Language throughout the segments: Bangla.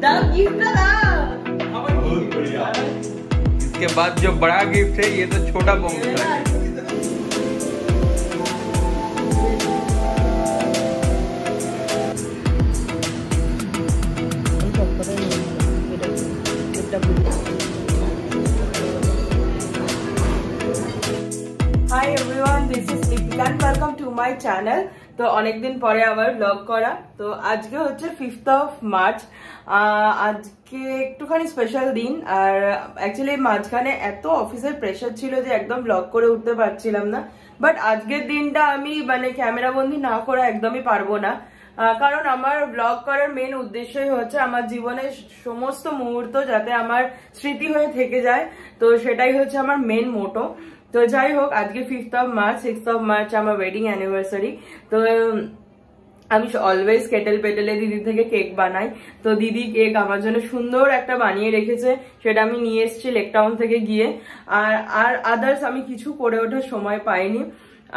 इसके बाद जो बड़ा गिफ्ट है ये तो छोटा बॉक्स है। Hi everyone, this is Deepika and welcome to my channel. তো অনেকদিন পরে আবার ব্লগ করা। তো আজকে হচ্ছে 5th of March। আজকে একটুখানি স্পেশাল দিন, আর অ্যাকচুয়ালি মাঝখানে এত অফিসের প্রেশার ছিল যে একদম ব্লগ করে উঠতে পারছিলাম না। বাট আজকের দিনটা আমি মানে ক্যামেরা বন্দি না করে একদমই পারবো না, কারণ আমার ব্লগ করার মেন উদ্দেশ্যই হচ্ছে আমার জীবনের সমস্ত মুহূর্ত যাতে আমার স্মৃতি হয়ে থেকে যায়। তো সেটাই হচ্ছে আমার মেন মোটো। তো যাই হোক, আজকে 5th of March, 6th of March আমার ওয়েডিং অ্যানিভার্সারি। তো আমি অলওয়েজ কেটেল পেটেলে দিদি থেকে কেক বানাই। তো দিদি কেক আমার জন্য সুন্দর একটা বানিয়ে রেখেছে, সেটা আমি নিয়ে এসেছি লেক টাউন থেকে গিয়ে। আর আদার্স আমি কিছু করে ওঠার সময় পাইনি।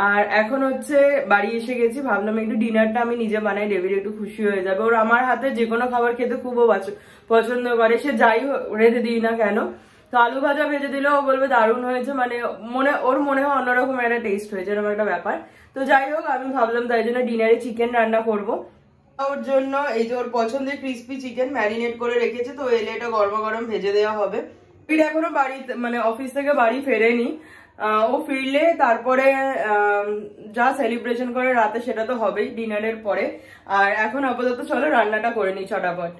আর এখন হচ্ছে বাড়ি এসে গেছি, ভাবলাম একটু ডিনারটা আমি নিজে বানাই, ডেভিড একটু খুশি হয়ে যাবে। ওর আমার হাতে যে কোনো খাবার খেতে খুব পছন্দ করে, সে যাই রেঁধে দিই না কেন। তো আলু ভাজা ভেজে দিলেও ও বলবে দারুণ হয়েছে, মানে ওর মনে হয় অন্যরকম একটা টেস্ট হয়েছে, এরকম একটা ব্যাপার। তো যাই হোক, আমি ভাবলাম তাই জন্য ডিনারে চিকেন রান্না করব। ওর জন্য এই যে ওর পছন্দের ক্রিস্পি চিকেন ম্যারিনেট করে রেখেছে, তো এলে এটা গরম গরম ভেজে দেওয়া হবে। এখনো বাড়িতে মানে অফিস থেকে বাড়ি ফেরেনি, ও ফিরলে তারপরে যা সেলিব্রেশন করে রাতে সেটা তো হবেই ডিনারের পরে। আর এখন আপাতত চলো রান্নাটা করে নিই চটাপট।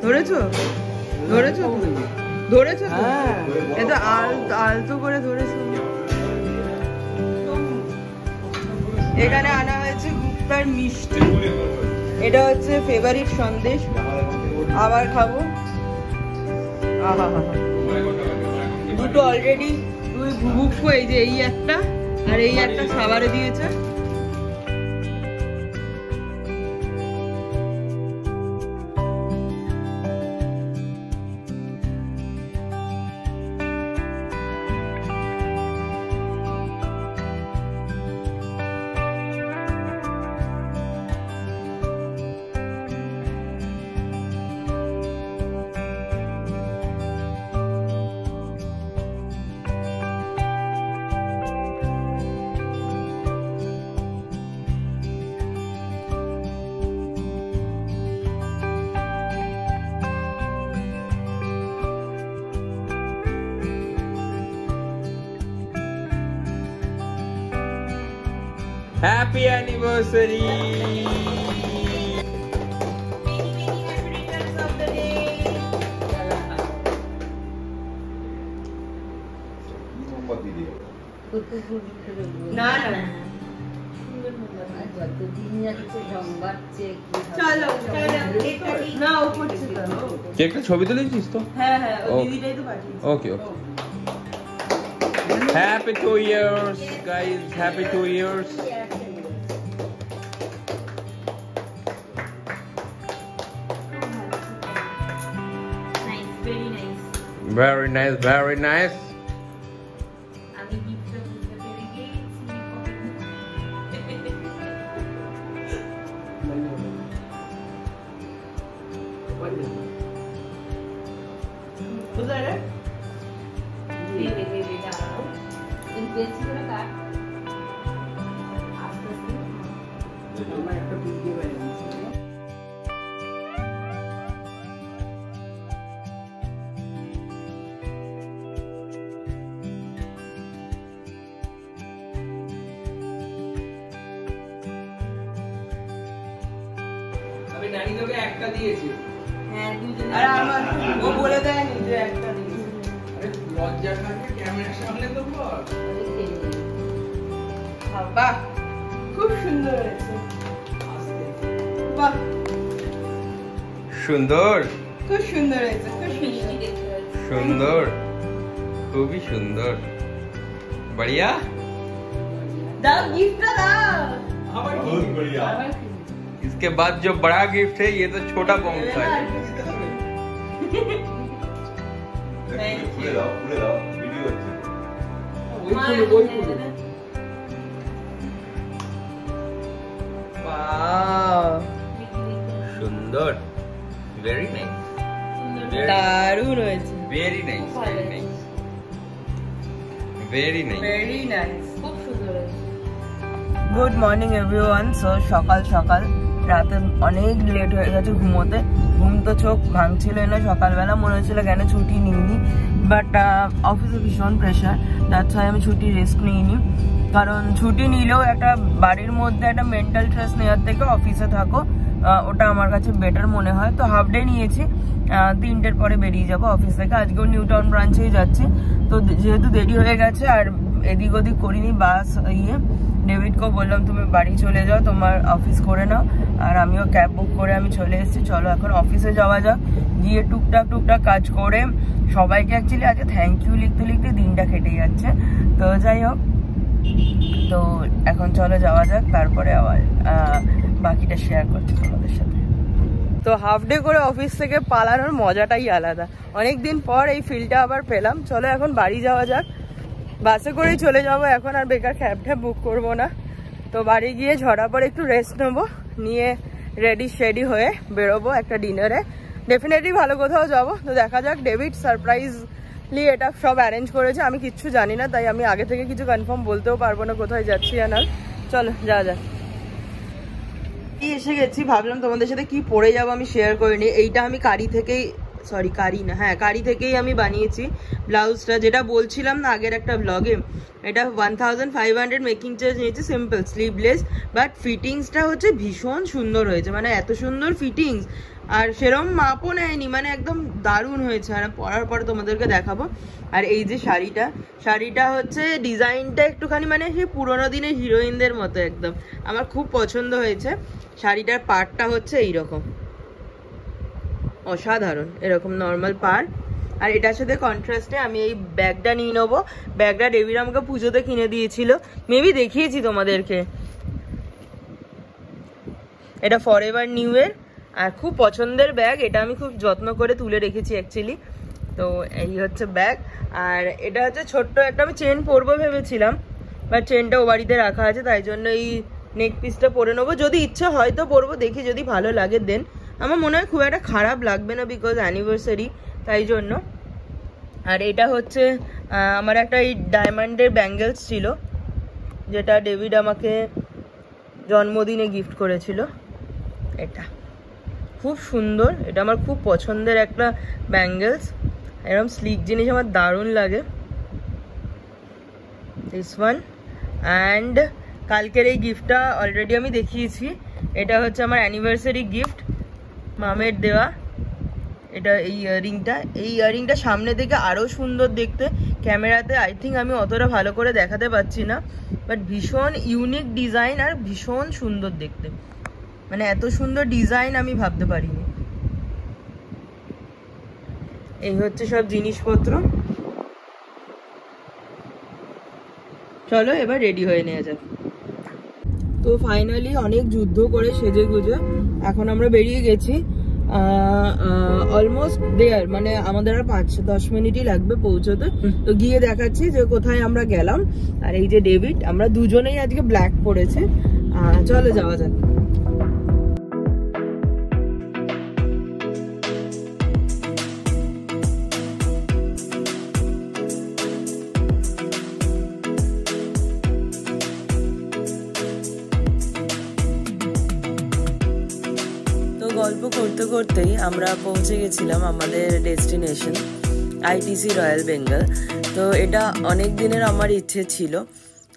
ধরেছো ধরেছো ধরেছো এটা আলতো করে ধরেছো। এখানে আনা হয়েছে গুপ্তার মিষ্টি, এটা হচ্ছে ফেভারিট সন্দেশ, আবার খাবো। দুটো অলরেডি ভুবুক্কু, এই যে এই একটা আর এই একটা খাবারে দিয়েছে। Happy anniversary! না না কেকটা ছবি তুলেছিস তো? হ্যাঁ হ্যাঁ, দিদিটাই তো পাঠিয়েছে। ওকে ওকে। Happy 2 years guys, happy 2 years. Nice, very nice. Very nice, very nice. আমি গিফটটা বুঝতে পেরে গেছি। কোথায় রে? এই দাঁড়াও। এই পেন্সিলটা কাট। আস্তে আস্তে। আমার একটা আমি নানি তোকে একটা দিয়েছি। হ্যাঁ আর আমার ও বলে দেয়নি যে একটা দিয়েছি। আরে লজ্জা থাকে ক্যামেরার সামনে তো বল। বাহ খুব সুন্দর হয়েছে। বাহ সুন্দর খুব সুন্দর হয়েছে, খুব সুন্দর, খুবই সুন্দর। बढ़िया দাও गिफ्ट दाओ। बहुत बढ़िया। इसके बाद जो बड़ा गिफ्ट है ये तो छोटा पहुंचा है। पूरे लाओ वीडियो अच्छे। वाओ সুন্দর, very nice, দারুণ হয়েছে। very nice, very nice, very nice. Very nice, খুব সুন্দর হয়েছে। Good morning everyone. সো সকাল সকাল, রাতে অনেক লেট হয়ে গেছে ঘুমোতে। ঘুম তো চোখ ভাঙছিল না সকালবেলা, মনে হচ্ছিল কেন ছুটি নিইনি, বাট অফিসে ভীষণ প্রেশার, দ্যাটস ওয়াই আমি ছুটি রিস্ক নিইনি। কারণ ছুটি নিলেও একটা বাড়ির মধ্যে একটা মেন্টাল স্ট্রেস নেওয়ার থেকে অফিসে থাকো, ওটা আমার কাছে বেটার মনে হয়। তো হাফ ডে নিয়েছি, 3টের পরে বেরিয়ে যাবো অফিস থেকে। আজকেও নিউ টাউন ব্রাঞ্চেই যাচ্ছি। তো যেহেতু দেরি হয়ে গেছে আর এদিক ওদিক করিনি, বাস ডেভিডকেও বললাম তুমি বাড়ি চলে যাও, তোমার অফিস করে নাও, আর আমিও ক্যাব বুক করে আমি চলে এসেছি। চলো এখন অফিসে যাওয়া যাক, গিয়ে টুকটাক কাজ করে সবাইকে অ্যাকচুয়ালি আজকে থ্যাংক ইউ লিখতে লিখতে দিনটা কেটে যাচ্ছে। তো যাই হোক, তো এখন চলো যাওয়া যাক, তারপরে আবার বাকিটা শেয়ার করছি তোমাদের সাথে। তো হাফ ডে করে অফিস থেকে পালানোর মজাটাই আলাদা, অনেকদিন পর এই ফিলটা আবার পেলাম। চলো এখন বাড়ি যাওয়া যাক, বাসে করেই চলে যাবো এখন, আর বেকার ক্যাব বুক করবো না। তো বাড়ি গিয়ে ঝড়া পরে একটু রেস্ট নেবো, নিয়ে রেডি হয়ে বেরোবো একটা ডিনারে। ডেফিনেটলি ভালো কোথাও যাবো। তো দেখা যাক, ডেভিড সারপ্রাইজলি এটা সব অ্যারেঞ্জ করেছে, আমি কিচ্ছু জানি না, তাই আমি আগে থেকে কিছু কনফার্ম বলতেও পারবো না কোথায় যাচ্ছি না। চলো যাওয়া যাক। এসে গেছি, ভাবলাম তোমাদের সাথে কি পরে যাবো আমি শেয়ার করিনি। এইটা আমি কারি থেকেই আমি বানিয়েছি ব্লাউজটা, যেটা বলছিলাম না আগের একটা ব্লগে। এটা 1500 মেকিং চার্জ নিয়েছে, সিম্পল স্লিভলেস, বাট ফিটিংসটা হচ্ছে ভীষণ সুন্দর হয়েছে, মানে এত সুন্দর ফিটিংস, আর সেরকম মাপও নেয়নি, মানে একদম দারুণ হয়েছে। আর পরার পরে তোমাদেরকে দেখাবো। আর এই যে শাড়িটা হচ্ছে ডিজাইনটা একটুখানি মানে সেই পুরোনো দিনের হিরোইনদের মতো একদম, আমার খুব পছন্দ হয়েছে। শাড়িটার পাড়টা হচ্ছে এইরকম অসাধারণ, এরকম নর্মাল পাড়। আর এটার সাথে কন্ট্রাস্টে আমি এই ব্যাগটা নিয়ে নেবো। ব্যাগটা ডেভিড আমাকে পুজোতে কিনে দিয়েছিল, মেবি দেখিয়েছি তোমাদেরকে। এটা ফরএভার নিউ এর, আর খুব পছন্দের ব্যাগ। এটা আমি খুব যত্ন করে তুলে রেখেছি অ্যাকচুয়ালি। তো এই হচ্ছে ব্যাগ। আর এটা হচ্ছে ছোট্ট একটা, আমি চেন পরবো ভেবেছিলাম, বাট চেনটা ও বাড়িতে রাখা আছে, তাই জন্য এই নেক পিসটা পরে নেবো। যদি ইচ্ছে হয় তো পরবো, দেখি যদি ভালো লাগে দেন। আমার মনে হয় খুব একটা খারাপ লাগবে না, বিকজ অ্যানিভার্সারি, তাই জন্য। আর এটা হচ্ছে আমার একটা এই ডায়মন্ডের ব্যাঙ্গেলস ছিল, যেটা ডেভিড আমাকে জন্মদিনে গিফট করেছিল। এটা খুব সুন্দর, এটা আমার খুব পছন্দের একটা ব্যাঙ্গেলস, এরকম স্লিক জিনিস আমার দারুণ লাগে। This one. অ্যান্ড কালকের এই গিফটটা অলরেডি আমি দেখিয়েছি, এটা হচ্ছে আমার অ্যানিভার্সারি গিফট, মামের দেওয়া। এটা এই ইয়াররিংটা সামনে থেকে আরও সুন্দর দেখতে, ক্যামেরাতে আই থিঙ্ক আমি অতটা ভালো করে দেখাতে পারছি না, বাট ভীষণ ইউনিক ডিজাইন আর ভীষণ সুন্দর দেখতে, মানে এত সুন্দর ডিজাইন আমি ভাবতে পারিনি। এই হচ্ছে সব জিনিসপত্র। চলো এবার রেডি হয়ে নেওয়া যাক। তো ফাইনালি অনেক যুদ্ধ করে সেজে গুজে এখন আমরা বেরিয়ে গেছি। অলমোস্ট দেয়ার, মানে আমাদের আর 5-10 মিনিটই লাগবে পৌঁছতে। তো গিয়ে দেখাচ্ছি যে কোথায় আমরা গেলাম। আর এই যে ডেভিড, আমরা দুজনেই আজকে ব্ল্যাক পরেছে। চলো যাওয়া যাক। গল্প করতে করতেই আমরা পৌঁছে গেছিলাম আমাদের ডেস্টিনেশন আইটিসি রয়্যাল বেঙ্গল। তো এটা অনেক দিনের আমার ইচ্ছে ছিল।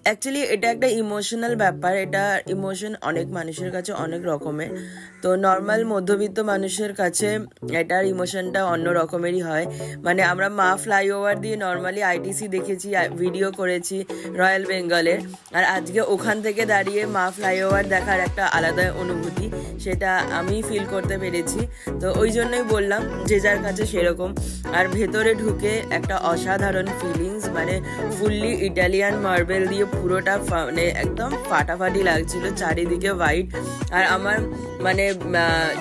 অ্যাকচুয়ালি এটা একটা ইমোশনাল ব্যাপার, এটা ইমোশন অনেক মানুষের কাছে অনেক রকমের। তো নর্মাল মধ্যবিত্ত মানুষের কাছে এটার ইমোশনটা অন্য রকমেরই হয়। মানে আমরা মা ফ্লাইওভার দিয়ে নর্মালি আইটিসি দেখেছি, ভিডিও করেছি রয়্যাল বেঙ্গলের, আর আজকে ওখান থেকে দাঁড়িয়ে মা ফ্লাইওভার দেখার একটা আলাদা অনুভূতি, সেটা আমি ফিল করতে পেরেছি। তো ওই জন্যই বললাম যে যার কাছে সেরকম। আর ভেতরে ঢুকে একটা অসাধারণ ফিলিংস, মানে ফুললি ইটালিয়ান মার্বেল দিয়ে পুরোটা মানে একদম ফাটাফাটি লাগছিল, চারিদিকে হোয়াইট। আর আমার মানে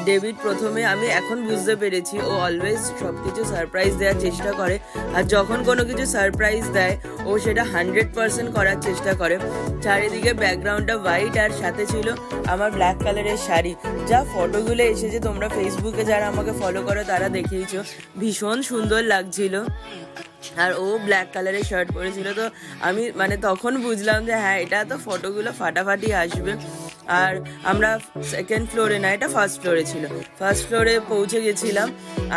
ডেভিড প্রথমে, আমি এখন বুঝতে পেরেছি, ও অলওয়েজ সব কিছু সারপ্রাইজ দেওয়ার চেষ্টা করে, আর যখন কোনো কিছু সারপ্রাইজ দেয় ও সেটা 100% করার চেষ্টা করে। চারিদিকে ব্যাকগ্রাউন্ডটা হোয়াইট, আর সাথে ছিল আমার ব্ল্যাক কালারের শাড়ি। যা ফটোগুলো এসেছে, তোমরা ফেসবুকে যারা আমাকে ফলো করো তারা দেখেইছো, ভীষণ সুন্দর লাগছিল। আর ও ব্ল্যাক কালারের শার্ট পরেছিল। তো আমি মানে তখন বুঝলাম যে হ্যাঁ, এটা তো ফটোগুলো ফাটাফাটি আসবে। আর আমরা সেকেন্ড ফ্লোরে না, এটা ফার্স্ট ফ্লোরে ছিল, ফার্স্ট ফ্লোরে পৌঁছে গেছিলাম।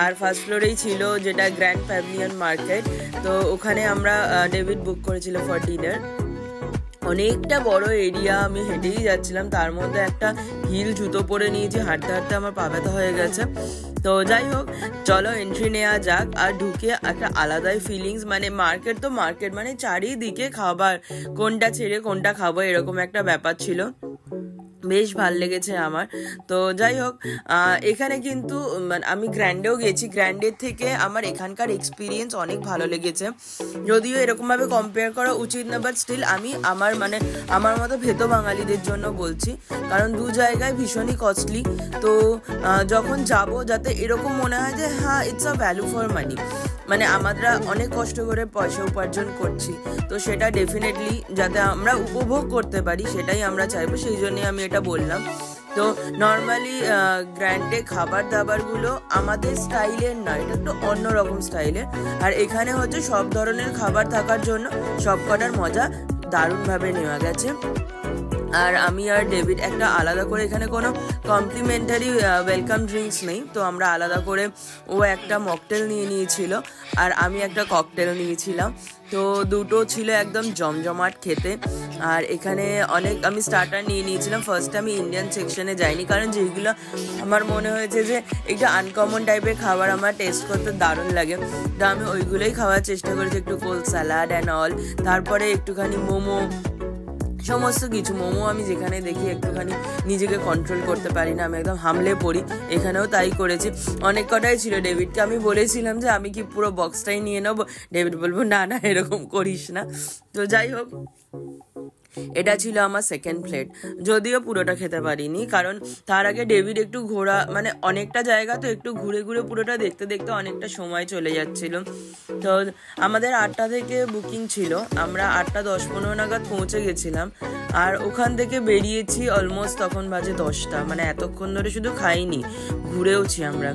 আর ফার্স্ট ফ্লোরেই ছিল যেটা গ্র্যান্ড প্যাভিলিয়ন মার্কেট। তো ওখানে আমরা ডেভিড বুক করেছিল ফর ডিনার। অনেকটা বড় এরিয়া, আমি হেঁটেই যাচ্ছিলাম, তার মধ্যে একটা হিল জুতো পরে নিয়েছি, হাঁটতে হাঁটতে আমার পা ব্যথা হয়ে গেছে। তো যাই হোক, চলো এন্ট্রি নেওয়া যাক। আর ঢুকে একটা আলাদাই ফিলিংস, মানে মার্কেট তো মার্কেট, মানে চারিদিকে খাবার, কোনটা ছেড়ে কোনটা খাবো এরকম একটা ব্যাপার ছিল, বেশ ভাল লেগেছে আমার। তো যাই হোক, এখানে কিন্তু আমি গ্র্যান্ডেও গেছি, গ্র্যান্ডের থেকে আমার এখানকার এক্সপিরিয়েন্স অনেক ভালো লেগেছে। যদিও এরকমভাবে কম্পেয়ার করা উচিত না, বাট স্টিল আমি আমার মতো ভেতো বাঙালিদের জন্য বলছি, কারণ দু জায়গায় ভীষণই কস্টলি। তো যখন যাব যাতে এরকম মনে হয় যে হ্যাঁ, it's a value for money, মানে আমরা অনেক কষ্ট করে পয়সা উপার্জন করছি, তো সেটা ডেফিনেটলি যাতে আমরা উপভোগ করতে পারি সেটাই আমরা চাইবো, সেই জন্যই আমি এটা বললাম। তো নর্মালি গ্র্যান্ডে খাবার দাবারগুলো আমাদের স্টাইলের নয়, এটা একটু অন্যরকম স্টাইলের। আর এখানে হচ্ছে সব ধরনের খাবার থাকার জন্য সব কটার মজা দারুণভাবে নেওয়া গেছে। আর আমি আর ডেভিড একটা আলাদা করে, এখানে কোনো কমপ্লিমেন্টারি ওয়েলকাম ড্রিঙ্কস নেই, তো আমরা আলাদা করে, ও একটা মকটেল নিয়েছিল আর আমি একটা ককটেল নিয়েছিলাম। তো দুটো ছিল একদম জমজমাট খেতে। আর এখানে আমি স্টার্টার নিয়েছিলাম। ফার্স্টে আমি ইন্ডিয়ান সেকশনে যাইনি, কারণ যেগুলো আমার মনে হয়েছে যে একটু আনকমন টাইপের খাবার আমার টেস্ট করতে দারুণ লাগে, তো আমি ওইগুলোই খাওয়ার চেষ্টা করেছি, একটু কোল্ড স্যালাড অ্যান্ড অল। তারপরে একটুখানি মোমো, সমস্ত কিছু। মোমো আমি যেখানে দেখি একটুখানি নিজেকে কন্ট্রোল করতে পারি না, আমি একদম হামলে পড়ি, এখানেও তাই করেছি। অনেক কটাই ছিল, ডেভিডকে আমি বলেছিলাম যে আমি কি পুরো বক্সটাই নিয়ে নেবো, ডেভিড বলবো না না এরকম করিস না। তো যাই হোক, এটা ছিল আমার সেকেন্ড প্লেট, যদিও পুরোটা খেতে পারিনি, কারণ তার আগে ডেভিড একটু ঘোরা, মানে অনেকটা জায়গা তো একটু ঘুরে ঘুরে পুরোটা দেখতে দেখতে অনেকটা সময় চলে যাচ্ছিল। তো আমাদের 8টা থেকে বুকিং ছিল, আমরা 8টা 10-15 নাগাদ পৌঁছে গেছিলাম। আর ওখান থেকে বেরিয়েছি অলমোস্ট তখন বাজে 10টা, মানে এতক্ষণ ধরে শুধু খাইনি, ঘুরেওছি আমরা।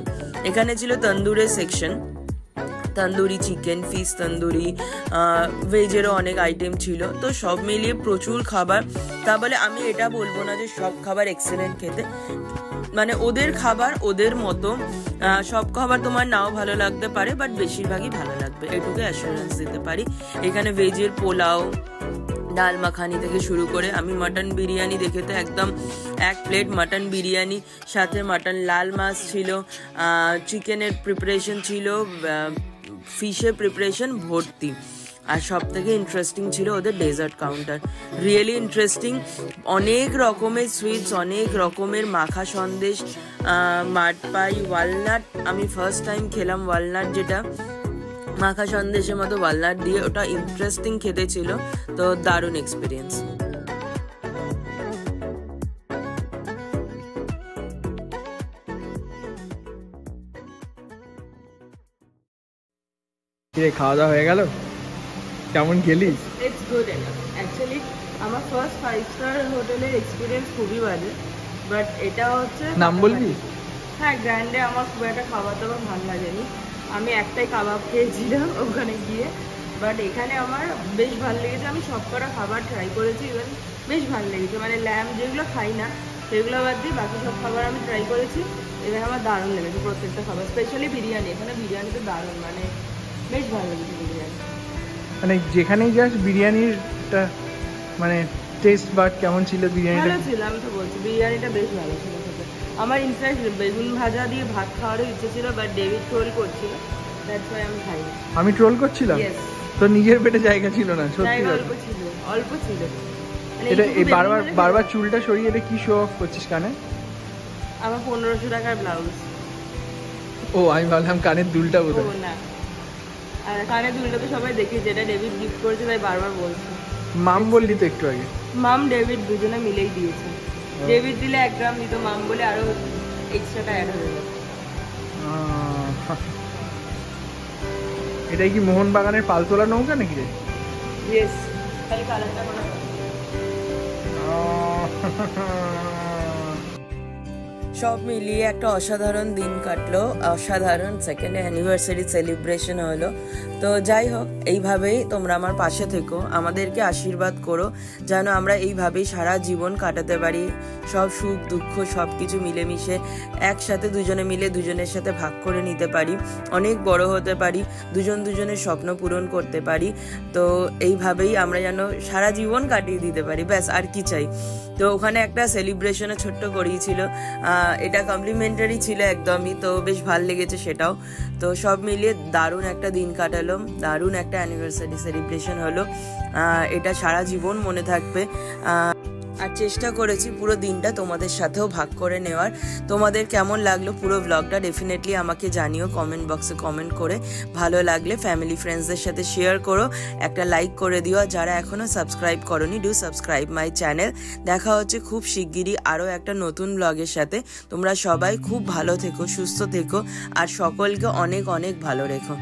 এখানে ছিল তন্দুরের section, tandoori chicken, fish tandoori, ভেজেরও অনেক আইটেম ছিল। তো সব মিলিয়ে প্রচুর খাবার। তা বলে আমি এটা বলবো না যে সব খাবার এক্সেলেন্ট খেতে, মানে ওদের খাবার ওদের মতো, সব খাবার তোমার নাও ভালো লাগতে পারে, বাট বেশিরভাগই ভালো লাগবে, এটুকু অ্যাসুরেন্স দিতে পারি। এখানে ভেজের পোলাও, ডাল মাখানি থেকে শুরু করে, আমি মাটন বিরিয়ানি দেখে তো একদম 1 প্লেট মাটন বিরিয়ানি, সাথে মাটন লাল মাছ ছিল, চিকেনের প্রিপারেশন ছিল, ফিশের প্রিপারেশন ভর্তি। আর সব থেকে ইন্টারেস্টিং ছিল ওদের ডেজার্ট কাউন্টার, রিয়েলি ইন্টারেস্টিং। অনেক রকমের সুইটস, অনেক রকমের মাখা সন্দেশ, মাঠপাই, ওয়ালনাট, আমি ফার্স্ট টাইম খেলাম ওয়ালনাট, যেটা মাখা সন্দেশের মতো ওয়ালনাট দিয়ে, ওটা ইন্টারেস্টিং খেতে ছিল। তো দারুণ এক্সপিরিয়েন্স। খাওয়া দাওয়া হয়ে গেল, কেমন খেলি? It's good enough. অ্যাকচুয়ালি আমার ফার্স্ট 5 স্টার হোটেলের এক্সপিরিয়েন্স খুবই বাজে, বাট এটা হচ্ছে, নাম বলবি? হ্যাঁ, গ্র্যান্ডে আমার খুব একটা খাবার দাবার ভালো লাগেনি, আমি একটাই কাবাব খেয়েছিলাম ওখানে গিয়ে, বাট এখানে আমার বেশ ভালো লেগেছে। আমি সব কটা খাবার ট্রাই করেছি, ইভেন বেশ ভালো লেগেছে, মানে ল্যাম্প যেগুলো খাই না সেগুলো বাদ দিয়ে বাকি সব খাবার আমি ট্রাই করেছি। এটা আমার দারুণ লেগেছে প্রত্যেকটা খাবার, স্পেশালি বিরিয়ানি। এখানে বিরিয়ানি তো দারুণ, মানে বেশ ভালো লেগেছে বিরিয়ানি। মানে যেখানেই যাস বিরিয়ানিটা মানে টেস্ট বা কেমন ছিল বিরিয়ানিটা? ভালো ছিল, আমি তো বলছি বিরিয়ানিটা বেশ ভালো ছিল খেতে। আমার ইনফ্যাক্ট বেগুন ভাজা দিয়ে ভাত খাওয়ারও ইচ্ছে ছিল, বাট ডেভিড ট্রোল করছিল, দ্যাটস ওয়াই আমি খাইনি। আমি ট্রোল করছিলাম? Yes. তো নিজের পেটে জায়গা ছিল না সত্যি জায়গা কথা। অল্প ছিল, অল্প ছিল। মানে এটা এইটুকু এই বেগুন বারবার হলে বারবার খেতে চুলটা সরিয়ে এটা কি শো অফ করছিস কানে? আমার 1500 টাকার ব্লাউজ। ও আমি ভাবলাম কানের দুলটা ও বোধহয়। না, আর কানের দুলটা তো সবাই দেখি, যেটা ডেভিড গিফট করেছে তাই বারবার বলছে। মাম বললি তো একটু আগে। মাম ডেভিড দুজনে মিলেই দিয়েছে। ডেভিড দিলে 1 গ্রাম দিত, মাম বলে আরো এক্সট্রাটা অ্যাড হয়ে গেছে। এটাই কি মোহনবাগানের পালতোলা নৌকা নাকি রে? ইয়েস, খালি কালারটা মনে হয়। সব মিলিয়ে একটা অসাধারণ দিন কাটলো, অসাধারণ সেকেন্ড অ্যানিভার্সারি সেলিব্রেশন হলো। তো যাই হোক, এইভাবেই তোমরা আমার পাশে থেকো, আমাদেরকে আশীর্বাদ করো যেন আমরা এইভাবেই সারা জীবন কাটাতে পারি, সব সুখ দুঃখ সব কিছু মিলেমিশে একসাথে দুজনে মিলে দুজনের সাথে ভাগ করে নিতে পারি, অনেক বড় হতে পারি, দুজনের স্বপ্ন পূরণ করতে পারি। তো এইভাবেই আমরা যেন সারা জীবন কাটিয়ে দিতে পারি, ব্যাস আর কি চাই। তো ওখানে একটা সেলিব্রেশনে ছোট্ট করিয়েছিল, এটা কমপ্লিমেন্টারি ছিল একদমই, তো বেশ ভালো লেগেছে সেটাও। তো সব মিলিয়ে দারুণ একটা দিন কাটালো, দারুণ একটা অ্যানিভার্সারি সেলিব্রেশন হলো, এটা সারা জীবন মনে থাকবে। আর চেষ্টা করেছি পুরো দিনটা তোমাদের সাথেও ভাগ করে নেওয়ার। তোমাদের কেমন লাগলো পুরো ব্লগটা ডেফিনেটলি আমাকে জানিও কমেন্ট বক্সে কমেন্ট করে। ভালো লাগলে ফ্যামিলি ফ্রেন্ডসদের সাথে শেয়ার করো, একটা লাইক করে দিও। যারা এখনো সাবস্ক্রাইব করোনি, ডু সাবস্ক্রাইব মাই চ্যানেল। দেখা হচ্ছে খুব শিগগিরই আরও একটা নতুন ব্লগের সাথে। তোমরা সবাই খুব ভালো থেকো, সুস্থ থেকো, আর সকলকে অনেক অনেক ভালো রেখো।